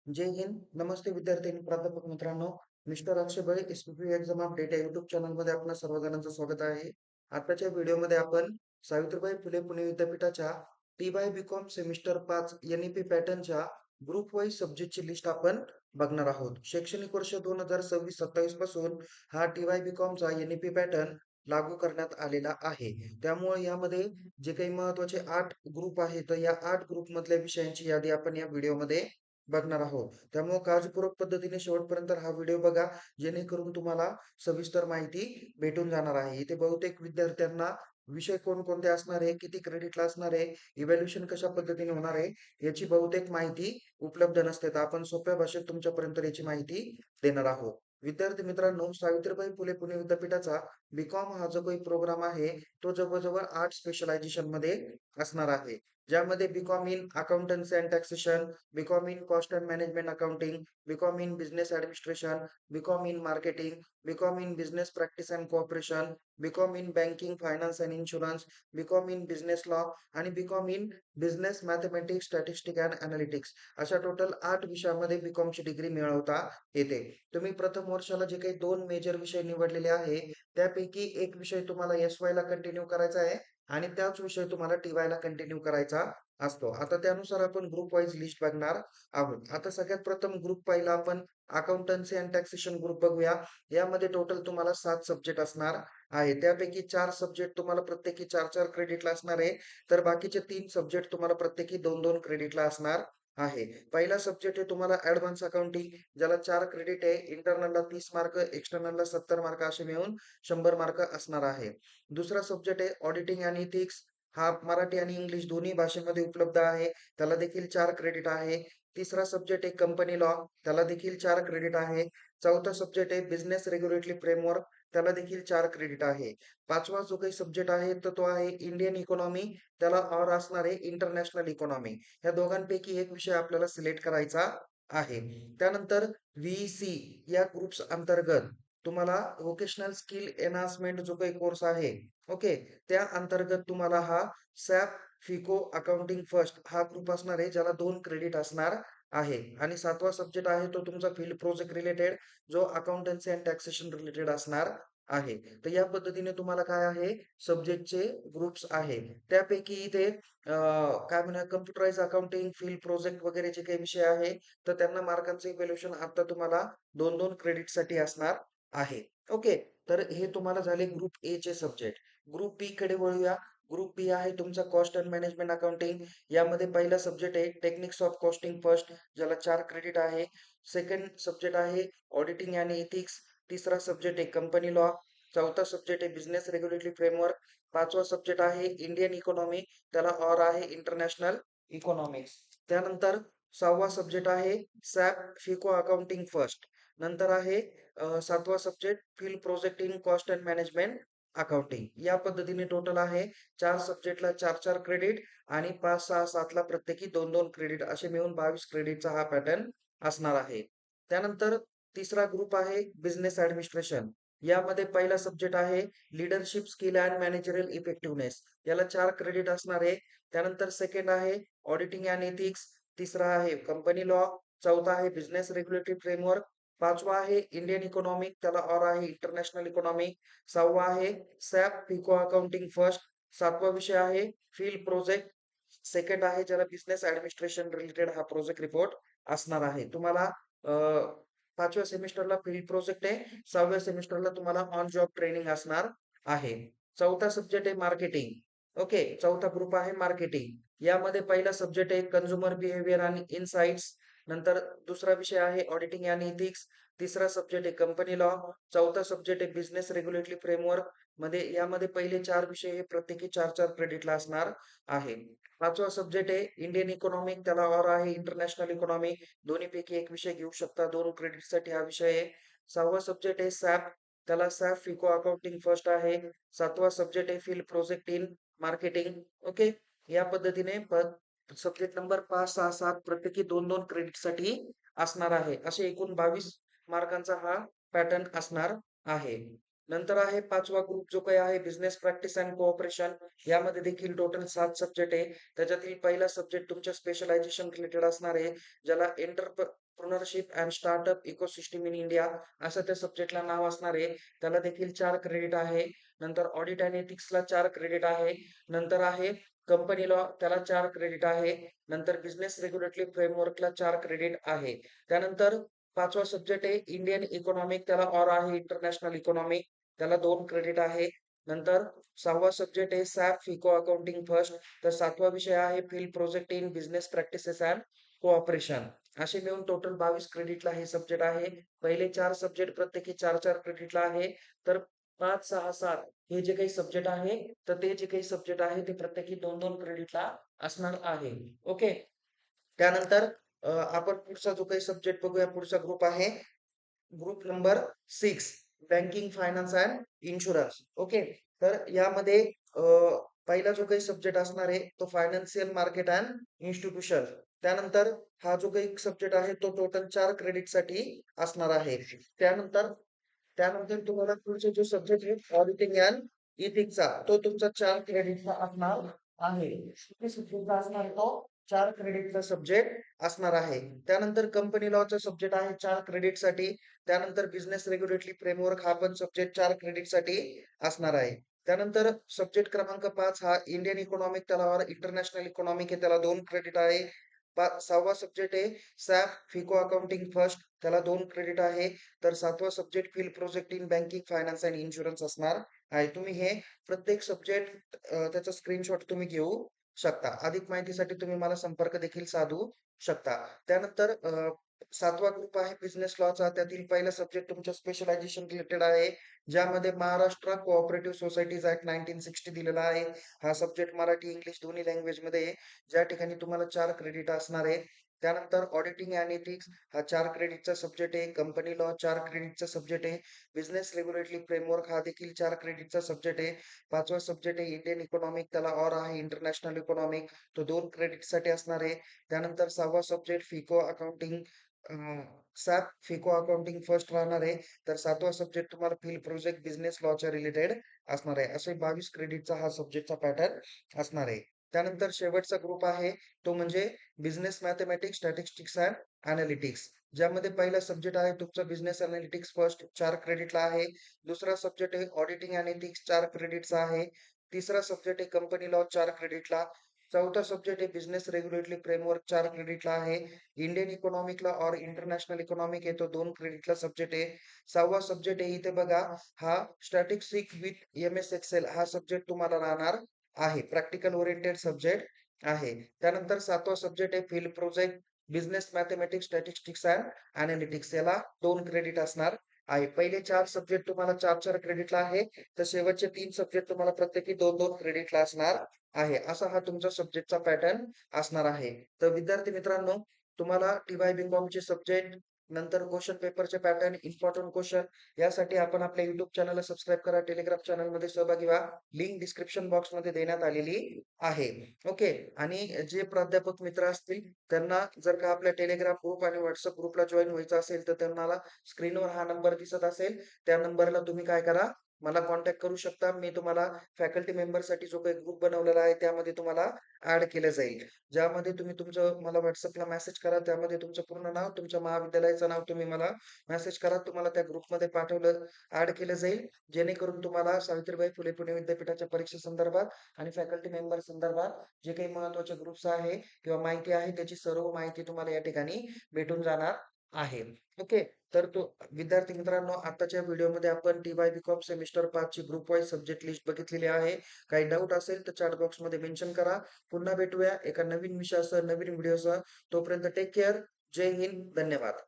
जय हिंद. नमस्ते विद्यार्थी आणि प्राध्यापक मित्रांनो. मिस्टर अक्षय भळे एसपीपी एक्झाम अपडेट या युट्यूब चॅनलमध्ये आपणा सर्वजणांचं स्वागत आहे. आताच्या व्हिडिओमध्ये आपण सावित्रीबाई फुले पुणे विद्यापीठाच्या T Y B com semester 5 NEP पॅटर्नच्या ग्रुप वाईज सब्जेक्टची लिस्ट आपण बघणार आहोत. शैक्षणिक वर्ष 2026-27 पासून हा टी वाय बी कॉमचा एनईपी पॅटर्न लागू करण्यात आलेला आहे. त्यामुळे यामध्ये जे काही महत्त्वाचे 8 ग्रुप आहेत, तर या 8 ग्रुपमधल्या विषयांची यादी आपण या व्हिडिओमध्ये बघणार आहोत. त्यामुळे काळजीपूर्वक पद्धतीने शेवटपर्यंत हा व्हिडिओ बघा, जेणेकरून तुम्हाला सविस्तर माहिती भेटून जाणार आहे. इथे बहुतेक विद्यार्थ्यांना विषय कोणकोणते असणार आहे, किती क्रेडिटला असणार आहे, इव्हॅल्युएशन कशा पद्धतीने होणार आहे, याची बहुतेक माहिती उपलब्ध नसते. तर आपण सोप्या भाषेत तुमच्यापर्यंत याची माहिती देणार आहोत. विद्यार्थी मित्रांनो, सावित्रीबाई फुले पुणे विद्यापीठाचा बीकॉम हा जो काही प्रोग्राम आहे, तो जवळजवळ 8 स्पेशलायझेशन मध्ये असणार आहे. ज्यामध्ये B com in accountancy and taxation, B com in cost and management accounting, B com in business administration, B com in marketing, B com in business practice and cooperation, B com in banking, finance and insurance, B com in business law आणि B com in business mathematics, statistics and analytics अशा total 8 विषयामध्ये बीकॉमची degree मिळवता येते. तुम्ही प्रथम वर्षाला जे काही 2 मेजर विषय निवडलेले आहे, त्यापैकी एक विषय तुम्हाला एस-वाय ला कंटिन्यू करायचा आहे आणि त्याच विषय तुम्हाला टी-वायला कंटिन्यू करायचा असतो. आता त्यानुसार आपण ग्रुप वाईज लिस्ट बघणार आहोत. आता सगळ्यात प्रथम ग्रुप पहिला आपण अकाउंटन्सी अँड टॅक्सेशन ग्रुप बघूया. यामध्ये टोटल तुम्हाला 7 सब्जेक्ट असणार आहे. त्यापैकी 4 सब्जेक्ट तुम्हाला प्रत्येकी 4-4 क्रेडिटला असणार आहे. तर बाकीचे 3 सब्जेक्ट तुम्हाला प्रत्येकी 2-2 क्रेडिटला असणार आहे. पहिला सब्जेक्ट आहे तुम्हाला ॲडव्हान्स अकाउंटिंग, ज्याला 4 क्रेडिट आहे. इंटरनलला 30 मार्क, एक्सटर्नलला 70 मार्क असे मिळून 100 मार्क असणार आहे. दुसरा सब्जेक्ट आहे ऑडिटिंग आणि इथिक्स. हा मराठी आणि इंग्लिश दोन्ही भाषेमध्ये उपलब्ध आहे. त्याला देखील 4 क्रेडिट आहे. तिसरा सब्जेक्ट आहे कंपनी लॉ. त्याला देखील 4 क्रेडिट आहे. चौथा सब्जेक्ट आहे बिझनेस रेग्युलेटरी फ्रेमवर्क. त्याला देखील 4 क्रेडिट आहे. पाचवा जो काही सब्जेक्ट आहे तर तो आहे इंडियन इकॉनॉमी. त्याला ऑर असणार आहे इंटरनॅशनल इकॉनॉमी. ह्या दोघांपैकी एक विषय आपल्याला सिलेक्ट करायचा आहे. त्यानंतर व्ही-सी या ग्रुप्स अंतर्गत तुम्हाला व्होकेशनल स्किल एनहान्समेंट जो काही कोर्स आहे, ओके, त्या अंतर्गत तुम्हाला हा सॅप फिको अकाउंटिंग फर्स्ट हा ग्रुप असणार आहे, ज्याला 2 क्रेडिट असणार आहे. आणि 7वा सब्जेक्ट आहे तो तुमचा फील्ड प्रोजेक्ट रिलेटेड, जो अकाउंटन्सी अँड टॅक्सेशन रिलेटेड असणार आहे. तर या पद्धतीने तुम्हाला काय आहे, सब्जेक्टचे ग्रुप्स आहे. त्यापैकी इथे काय म्हणूया कम्प्युटराइज अकाउंटिंग, फील्ड प्रोजेक्ट वगैरे जे काही विषय आहे, तर त्यांना मार्कांचं इव्हॅल्युएशन आता तुम्हाला 2-2 क्रेडिटसाठी असणार आहे. ओके. तर हे तुम्हाला झाले ग्रुप ए चे सब्जेक्ट. ग्रुप बी कडे वळूया. ग्रुप बी आहे तुमचा कॉस्ट अँड मॅनेजमेंट अकाउंटिंग. यामध्ये पहिला सब्जेक्ट आहे टेक्निक्स ऑफ कॉस्टिंग फर्स्ट, ज्याला 4 क्रेडिट आहे. सेकंड सब्जेक्ट आहे ऑडिटिंग आणि एथिक्स. तिसरा सब्जेक्ट आहे कंपनी लॉ. चौथा सब्जेक्ट आहे बिझनेस रेग्युलेटरी फ्रेमवर्क. पाचवा सब्जेक्ट आहे इंडियन इकॉनॉमी. त्याला ऑर आहे इंटरनॅशनल इकॉनॉमिक्स. त्यानंतर 6वा सब्जेक्ट आहे सॅप फिको अकाउंटिंग फर्स्ट. नंतर आहे 7वा subject field project in cost and management accounting. या पद्धतीने टोटल आहे 4 सब्जेक्टला 4-4 क्रेडिट आणि 5, 6, 7 ला प्रत्येकी 2-2 क्रेडिट असे मिळून 22 क्रेडिटचा हा पॅटर्न असणार आहे. त्यानंतर तिसरा ग्रुप आहे बिझनेस ॲडमिनिस्ट्रेशन. यामध्ये पहिला सब्जेक्ट आहे leadership skill and managerial effectiveness. याला 4 क्रेडिट असणार आहे. त्यानंतर सेकंड आहे ऑडिटिंग अँड एथिक्स. तिसरा आहे कंपनी लॉ. चौथा आहे बिझनेस रेग्युलेटरी फ्रेमवर्क. पाचवा आहे इंडियन इकॉनॉमिक. त्याला ऑर आहे इंटरनॅशनल इकॉनॉमिक. 6वा आहे सॅप फिको अकाउंटिंग फर्स्ट. 7वा विषय आहे फील्ड प्रोजेक्ट. सेकंड आहे ज्याला बिझनेस ॲडमिनिस्ट्रेशन रिलेटेड हा प्रोजेक्ट रिपोर्ट असणार आहे. तुम्हाला 5व्या सेमिस्टरला फील्ड प्रोजेक्ट आहे. 6व्या सेमिस्टरला तुम्हाला ऑन जॉब ट्रेनिंग असणार आहे. चौथा सब्जेक्ट आहे मार्केटिंग. ओके. चौथा ग्रुप आहे मार्केटिंग. यामध्ये पहिला सब्जेक्ट आहे कंझ्युमर बिहेवियर आणि इनसाइट्स. नंतर दुसरा विषय आहे ऑडिटिंग अँड एथिक्स. तिसरा सब्जेक्ट आहे कंपनी लॉ. चौथा सब्जेक्ट आहे बिझनेस रेग्युलेटरी फ्रेमवर्क. यामध्ये पहिले 4 विषय हे प्रत्येकी 4-4 क्रेडिटला असणार आहे. 5वा सब्जेक्ट आहे इंडियन इकॉनॉमिक. त्याला ऑर आहे इंटरनॅशनल इकॉनॉमी. दोन्हीपैकी एक विषय घेऊ शकता. 2 क्रेडिटसाठी हा विषय आहे. 6वा सब्जेक्ट आहे सॅप. त्याला सॅप फिको अकाउंटिंग फर्स्ट आहे. 7वा सब्जेक्ट आहे field project in marketing. Okay. या पद्धतीने सब्जेक्ट नंबर 5, 6, 7 प्रत्येकी 2-2 क्रेडिटसाठी असणार आहे. असे एकूण 22 मार्कांचा हा पॅटर्न असणार आहे. नंतर आहे 5वा ग्रुप जो काही आहे बिझनेस प्रॅक्टिस अँड कोऑपरेशन. यामध्ये देखील टोटल 7 सब्जेक्ट आहे. त्याच्यातील पहिला सब्जेक्ट तुमच्या स्पेशलायझेशन रिलेटेड असणार आहे, ज्याला entrepreneurship and startup ecosystem in India असं त्या सब्जेक्टला नाव असणार आहे. त्याला देखील 4 क्रेडिट आहे. नंतर ऑडिट अँड एथिक्सला 4 क्रेडिट आहे. नंतर आहे कंपनी लॉ त्याला 4 क्रेडिट आहे. नंतर बिझनेस रेग्युलेटरी फ्रेमवर्कला 4 क्रेडिट आहे. त्यानंतर 5वा सब्जेक्ट आहे इंडियन इकॉनॉमिक त्याला ऑर आहे इंटरनॅशनल इकॉनॉमिक त्याला 2 क्रेडिट आहे. नंतर 6वा सब्जेक्ट आहे सॅप फिको अकाउंटिंग फर्स्ट तर 7वा विषय आहे field project in business practices and cooperation. असे मिळून टोटल 22 क्रेडिटला हे सब्जेक्ट आहे. पहिले 4 सब्जेक्ट प्रत्येकी 4-4 क्रेडिटला आहे. तर 5, 6, 7 हे जे काही सब्जेक्ट आहे तर ते जे काही सब्जेक्ट आहे ते प्रत्येकी 2-2 क्रेडिटला असणार आहे. ओके. त्यानंतर आपण पुढचा जो काही सब्जेक्ट बघूया पुढचा ग्रुप आहे group number 6 banking finance and insurance. Okay. तर यामध्ये पहिला जो काही सब्जेक्ट असणार आहे तो फायनान्शियल मार्केट अँड इन्स्टिट्यूशन. त्यानंतर हा जो काही सब्जेक्ट आहे तो टोटल 4 क्रेडिट साठी असणार आहे. त्यानंतर त्यानंतर तुम्हाला पुढचे जो सब्जेक्ट आहे ऑडिटिंग अँड इथिक्सचा तो तुमचा 4 क्रेडिटचा असणार आहे. किती सब्जेक्टचा असणार आहे तो 4 क्रेडिटचा सब्जेक्ट असणार आहे. त्यानंतर कंपनी लॉचा सब्जेक्ट आहे 4 क्रेडिट साठी. त्यानंतर बिझनेस रेग्युलेटरी फ्रेमवर्क हा पण सब्जेक्ट 4 क्रेडिट साठी असणार आहे. त्यानंतर सब्जेक्ट क्रमांक 5 हा इंडियन इकॉनॉमिक त्याला इंटरनॅशनल इकॉनॉमिक आहे त्याला 2 क्रेडिट आहे. 6वा सब्जेक्ट आहे सॅप फिको अकाउंटिंग फर्स्ट त्याला 2 क्रेडिट आहे. तर 7वा subject field project in banking finance and insurance असणार आहे. तुम्ही हे प्रत्येक सब्जेक्ट त्याचा स्क्रीनशॉट तुम्ही घेऊ शकता. अधिक माहितीसाठी तुम्ही मला संपर्क देखील साधू शकता. त्यानंतर 7वा ग्रुप आहे बिझनेस लॉचा. त्यातील पहिला सब्जेक्ट तुमच्या स्पेशलायझेशन रिलेटेड आहे. ज्यामध्ये महाराष्ट्र कोऑपरेटिव्ह सोसायटीज ऍक्ट 1960 दिलेला आहे. हा सब्जेक्ट मराठी, इंग्लिश दोन्ही लँग्वेजमध्ये आहे. ज्या ठिकाणी तुम्हाला 4 क्रेडिट असणार आहे. त्यानंतर ऑडिटिंग अँड एथिक्स हा 4 क्रेडिटचा सब्जेक्ट आहे. कंपनी लॉ 4 क्रेडिटचा सब्जेक्ट आहे. बिझनेस रेग्युलेटरी फ्रेमवर्क हा देखील 4 क्रेडिटचा सब्जेक्ट आहे. 5वा सब्जेक्ट आहे इंडियन इकॉनॉमिक त्याला ऑर आहे इंटरनॅशनल इकॉनॉमिक तो 2 क्रेडिटसाठी असणार आहे. त्यानंतर 6वा सब्जेक्ट फिको accounting SAP FICO accounting first राहणार आहे. तर 7वा सब्जेक्ट तुम्हाला फील्ड प्रोजेक्ट बिझनेस लॉच्या रिलेटेड असणार आहे. असे 22 क्रेडिटचा हा सब्जेक्टचा पॅटर्न असणार आहे. त्यानंतर शेवटचा ग्रुप आहे तो म्हणजे business mathematics statistics and analytics. ज्यामध्ये पहिला सब्जेक्ट आहे तुमचा बिझनेस अनालिटिक्स फर्स्ट 4 क्रेडिटला आहे. दुसरा सब्जेक्ट आहे ऑडिटिंग अँड एथिक्स 4 क्रेडिटचा आहे. तिसरा सब्जेक्ट आहे कंपनी लॉ 4 क्रेडिटला. चौथा सब्जेक्ट आहे बिझनेस रेग्युलेटरी फ्रेमवर्क 4 क्रेडिटला आहे. इंडियन इकॉनॉमिकला और इंटरनॅशनल इकॉनॉमिक आहे तो 2 क्रेडिटला सब्जेक्ट आहे. 6वा सब्जेक्ट आहे इथे बघा हा स्टॅटिस्टिक्स विथ एम-एस एक्सेल हा सब्जेक्ट तुम्हाला राहणार आहे. प्रॅक्टिकल ओरिएंटेड सब्जेक्ट आहे. त्यानंतर 7वा सब्जेक्ट आहे field project business mathematics statistics and analytics याला 2 क्रेडिट असणार आहे. पहिले 4 सब्जेक्ट तुम्हाला 4-4 क्रेडिटला आहे. तर शेवटचे 3 सब्जेक्ट तुम्हाला प्रत्येकी 2-2 क्रेडिटला असणार आहे. असा हा तुमचा सब्जेक्टचा पॅटर्न असणार आहे. तर विद्यार्थी मित्रांनो तुम्हाला टी-वाय बी.कॉमचे सब्जेक्ट नंतर क्वेश्चन पेपरचे पॅटर्न इम्पॉर्टंट क्वेश्चन यासाठी आपण आपल्या युट्यूब चॅनलला सबस्क्राईब करा. टेलिग्राम चॅनलमध्ये सहभागी व्हा. लिंक डिस्क्रिप्शन बॉक्समध्ये देण्यात आलेली आहे. ओके. आणि जे प्राध्यापक मित्र असतील त्यांना जर का आपल्या टेलिग्राम ग्रुप आणि व्हॉट्सअप ग्रुपला जॉईन व्हायचं असेल तर त्यांना स्क्रीनवर हा नंबर दिसत असेल त्या नंबरला तुम्ही काय करा मला कॉन्टॅक्ट करू शकता. मी तुम्हाला फॅकल्टी मेंबरसाठी जो काही ग्रुप बनवलेला आहे त्यामध्ये तुम्हाला ऍड केलं जाईल. ज्यामध्ये तुम्ही तुमचं मला WhatsAppला मेसेज करा. त्यामध्ये तुमचं पूर्ण नाव, तुमच्या महाविद्यालयाचं नाव तुम्ही मला मेसेज करा. तुम्हाला त्या ग्रुपमध्ये पाठवलं ऍड केलं जाईल. जेणेकरून तुम्हाला सावित्रीबाई फुले पुणे विद्यापीठाच्या परीक्षे संदर्भात आणि फॅकल्टी मेंबर संदर्भात जे काही महत्त्वाचे ग्रुप्स आहे किंवा माहिती आहे त्याची सर्व माहिती तुम्हाला या ठिकाणी भेटून जाणार आहे. ओके. तर तो विद्यार्थी मित्रांनो आताच्या व्हिडिओमध्ये आपण टी-वाय बी.कॉम सेमिस्टर 5 ची ग्रुप वाईज सब्जेक्ट लिस्ट बघितलेली आहे. काही डाऊट असेल तर चॅट बॉक्समध्ये मेन्शन करा. पुन्हा भेटूया एका नवीन विषयासह, नवीन व्हिडिओसह. तोपर्यंत टेक केअर. जय हिंद. धन्यवाद.